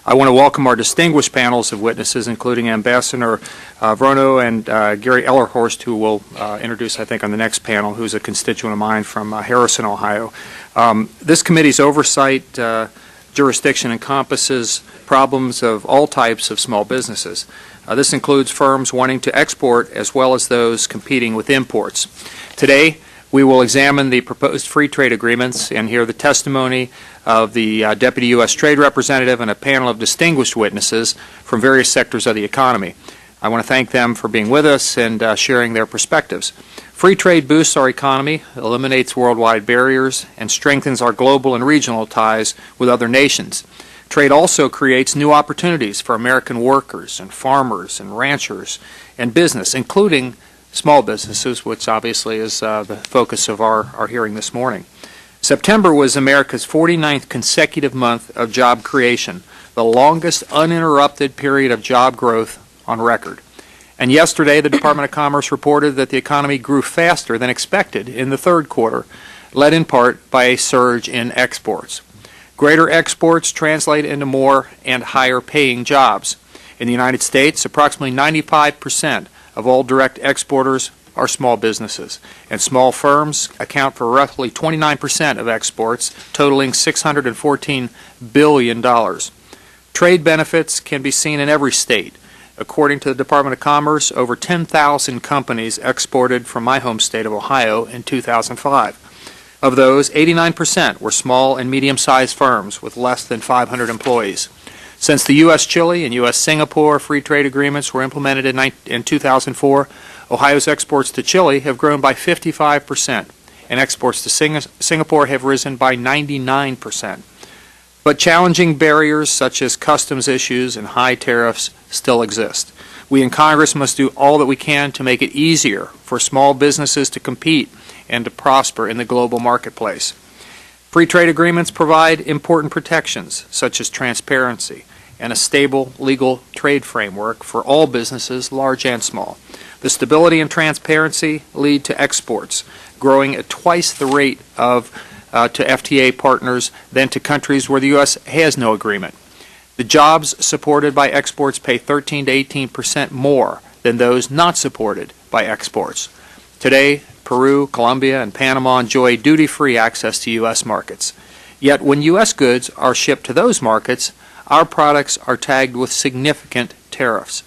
I want to welcome our distinguished panels of witnesses, including Ambassador Vrono and Gary Ellerhorst, who will introduce, I think, on the next panel, who's a constituent of mine from Harrison, Ohio. This committee's oversight jurisdiction encompasses problems of all types of small businesses. This includes firms wanting to export as well as those competing with imports. Today, we will examine the proposed free trade agreements and hear the testimony of the Deputy U.S. Trade Representative and a panel of distinguished witnesses from various sectors of the economy. I want to thank them for being with us and sharing their perspectives. Free trade boosts our economy, eliminates worldwide barriers, and strengthens our global and regional ties with other nations. Trade also creates new opportunities for American workers and farmers and ranchers and business, including small businesses, which obviously is the focus of our hearing this morning. September was America's 49th consecutive month of job creation, the longest uninterrupted period of job growth on record. And yesterday, the Department of Commerce reported that the economy grew faster than expected in the third quarter, led in part by a surge in exports. Greater exports translate into more and higher paying jobs. In the United States, approximately 95% of all direct exporters are small businesses, and small firms account for roughly 29% of exports, totaling $614 billion. Trade benefits can be seen in every state. According to the Department of Commerce, over 10,000 companies exported from my home state of Ohio in 2005. Of those, 89% were small and medium-sized firms with less than 500 employees. Since the U.S.-Chile and U.S.-Singapore free trade agreements were implemented in 2004, Ohio's exports to Chile have grown by 55%, and exports to Singapore have risen by 99%. But challenging barriers such as customs issues and high tariffs still exist. We in Congress must do all that we can to make it easier for small businesses to compete and to prosper in the global marketplace. Free trade agreements provide important protections, such as transparency and a stable legal trade framework for all businesses, large and small. The stability and transparency lead to exports growing at twice the rate of to FTA partners than to countries where the U.S. has no agreement. The jobs supported by exports pay 13 to 18% more than those not supported by exports. Today, Peru, Colombia, and Panama enjoy duty-free access to U.S. markets. Yet when U.S. goods are shipped to those markets, our products are tagged with significant tariffs.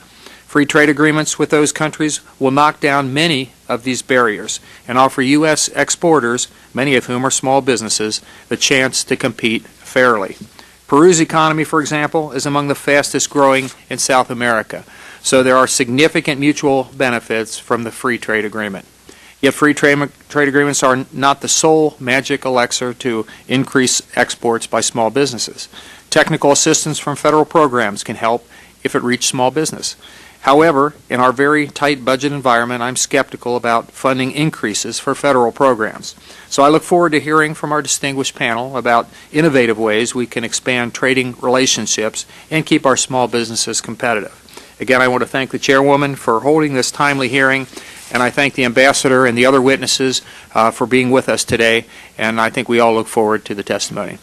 Free trade agreements with those countries will knock down many of these barriers and offer U.S. exporters, many of whom are small businesses, the chance to compete fairly. Peru's economy, for example, is among the fastest growing in South America, so there are significant mutual benefits from the free trade agreement. Yet free trade agreements are not the sole magic elixir to increase exports by small businesses. Technical assistance from federal programs can help if it reaches small business. However, in our very tight budget environment, I'm skeptical about funding increases for federal programs. So I look forward to hearing from our distinguished panel about innovative ways we can expand trading relationships and keep our small businesses competitive. Again, I want to thank the chairwoman for holding this timely hearing, and I thank the ambassador and the other witnesses for being with us today, and I think we all look forward to the testimony.